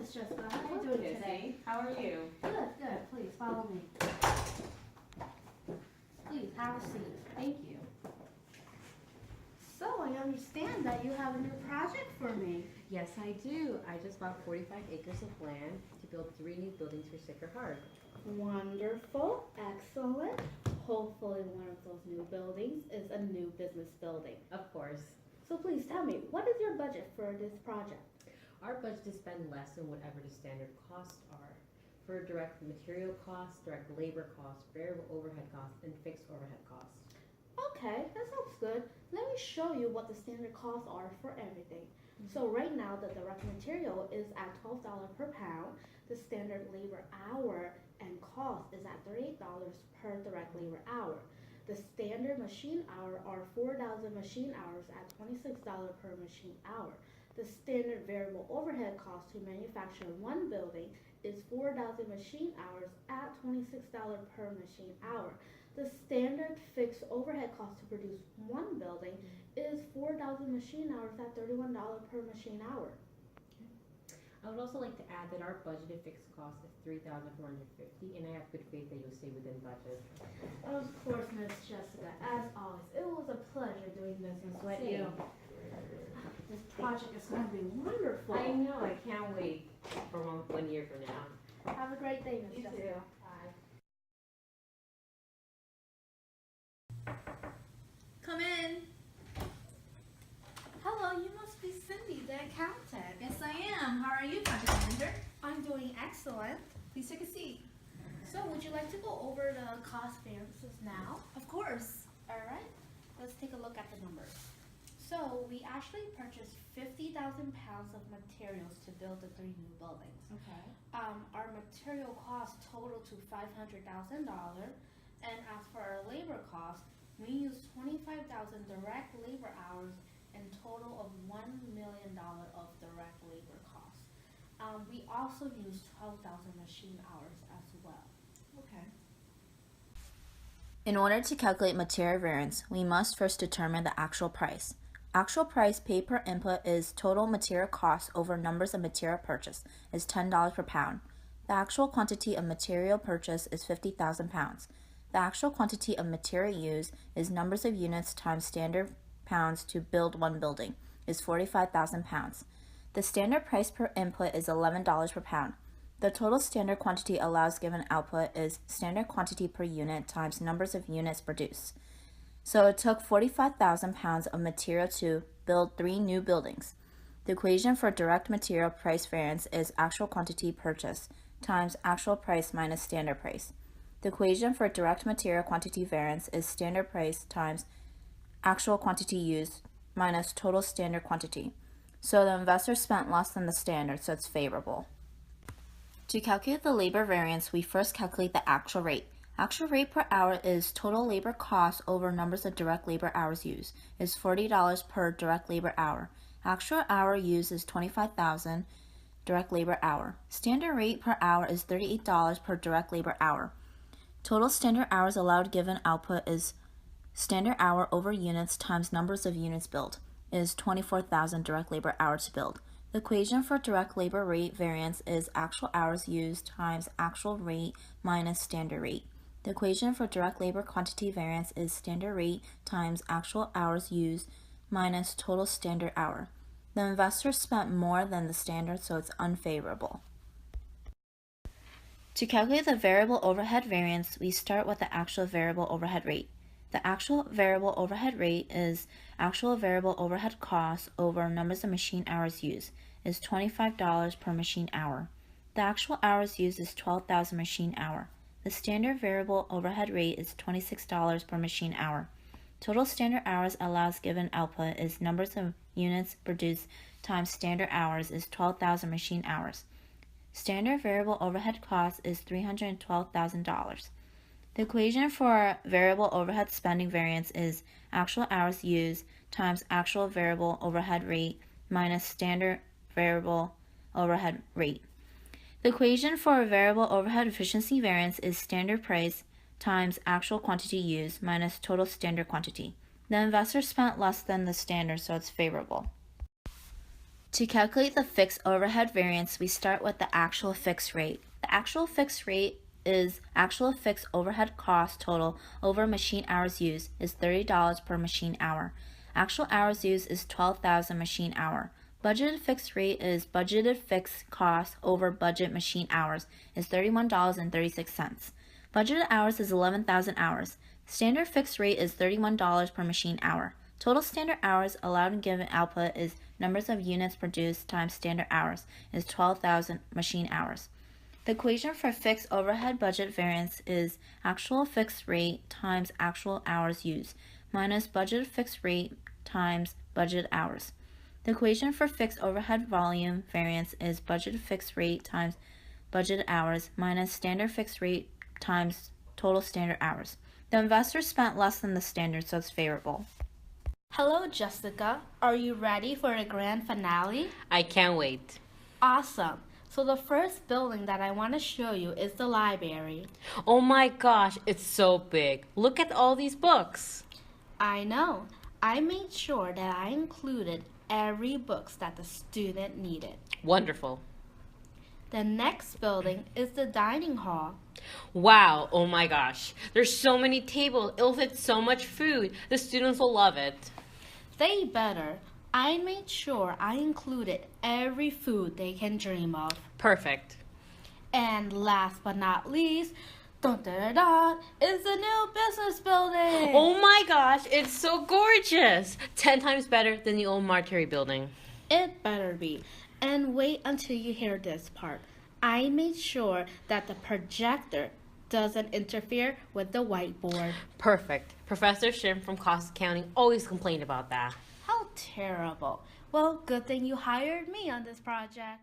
Miss Jessica. How are you Hello, doing today? Kissy. How are you? Good, good. Please follow me. Please have a seat. Thank you. So I understand that you have a new project for me. Yes, I do. I just bought 45 acres of land to build 3 new buildings for Sacred Heart. Wonderful, excellent. Hopefully one of those new buildings is a new business building. Of course. So please tell me, what is your budget for this project? Our budget is spend less than whatever the standard costs are. For direct material costs, direct labor costs, variable overhead costs, and fixed overhead costs. Okay, that sounds good. Let me show you what the standard costs are for everything. So right now the direct material is at $12 per pound. The standard labor hour and cost is at $38 per direct labor hour. The standard machine hour are 4,000 machine hours at $26 per machine hour. The standard variable overhead cost to manufacture one building is 4,000 machine hours at $26 per machine hour. The standard fixed overhead cost to produce one building is 4,000 machine hours at $31 per machine hour. I would also like to add that our budgeted fixed cost is $3,450, and I have good faith that you'll stay within budget. Of course, Miss Jessica, as always, it was a pleasure doing business with Same. you. This project is going to be wonderful. I know. I can't wait for one year from now. Have a great day, Miss You Jessica. too. Bye. Come in. Hello, you must be Cindy, the accountant. Yes, I am. How are you, project manager? I'm doing excellent. Please take a seat. So, would you like to go over the cost variances now? Of course. All right, let's take a look at the numbers. So, we actually purchased 50,000 pounds of materials to build the 3 new buildings. Okay. Our material cost totaled to $500,000, and as for our labor cost, we used 25,000 direct labor hours and total of $1 million of direct labor costs. We also used 12,000 machine hours as well. Okay. In order to calculate material variance, we must first determine the actual price. Actual price paid per input is total material cost over numbers of material purchased is $10 per pound. The actual quantity of material purchased is 50,000 pounds. The actual quantity of material used is numbers of units times standard pounds to build one building is 45,000 pounds. The standard price per input is $11 per pound. The total standard quantity allows given output is standard quantity per unit times numbers of units produced. So it took 45,000 pounds of material to build 3 new buildings. The equation for direct material price variance is actual quantity purchased times actual price minus standard price. The equation for direct material quantity variance is standard price times actual quantity used minus total standard quantity. So the investor spent less than the standard, so it's favorable. To calculate the labor variance, we first calculate the actual rate. Actual rate per hour is total labor cost over numbers of direct labor hours used, is $40 per direct labor hour. Actual hour used is 25,000 direct labor hour. Standard rate per hour is $38 per direct labor hour. Total standard hours allowed given output is standard hour over units times numbers of units built is 24,000 direct labor hours to build. The equation for direct labor rate variance is actual hours used times actual rate minus standard rate. The equation for direct labor quantity variance is standard rate times actual hours used minus total standard hour. The investor spent more than the standard, so it's unfavorable. To calculate the variable overhead variance, we start with the actual variable overhead rate. The actual variable overhead rate is actual variable overhead cost over numbers of machine hours used, is $25 per machine hour. The actual hours used is 12,000 machine hour. The standard variable overhead rate is $26 per machine hour. Total standard hours allows given output is numbers of units produced times standard hours is 12,000 machine hours. Standard variable overhead cost is $312,000. The equation for variable overhead spending variance is actual hours used times actual variable overhead rate minus standard variable overhead rate. The equation for variable overhead efficiency variance is standard price times actual quantity used minus total standard quantity. The investor spent less than the standard, so it's favorable. To calculate the fixed overhead variance, we start with the actual fixed rate. The actual fixed rate is actual fixed overhead cost total over machine hours used is $30 per machine hour. Actual hours used is 12,000 machine hour. Budgeted fixed rate is budgeted fixed cost over budget machine hours is $31.36. Budgeted hours is 11,000 hours. Standard fixed rate is $31 per machine hour. Total standard hours allowed in given output is numbers of units produced times standard hours is 12,000 machine hours. The equation for fixed overhead budget variance is actual fixed rate times actual hours used minus budgeted fixed rate times budget hours. The equation for fixed overhead volume variance is budgeted fixed rate times budgeted hours minus standard fixed rate times total standard hours. The investor spent less than the standard, so it's favorable. Hello, Jessica. Are you ready for a grand finale? I can't wait. Awesome. So the first building that I want to show you is the library. Oh my gosh, it's so big. Look at all these books. I know. I made sure that I included every book that the student needed. Wonderful. The next building is the dining hall. Wow, oh my gosh. There's so many tables. It'll fit so much food. The students will love it. They better. I made sure I included every food they can dream of. Perfect. And last but not least, dun, dun, dun, dun, is the new business building. Oh my gosh, it's so gorgeous. 10 times better than the old Martiri building. It better be. And wait until you hear this part. I made sure that the projector doesn't interfere with the whiteboard. Perfect. Professor Shim from Cost Accounting always complained about that. How terrible. Well, good thing you hired me on this project.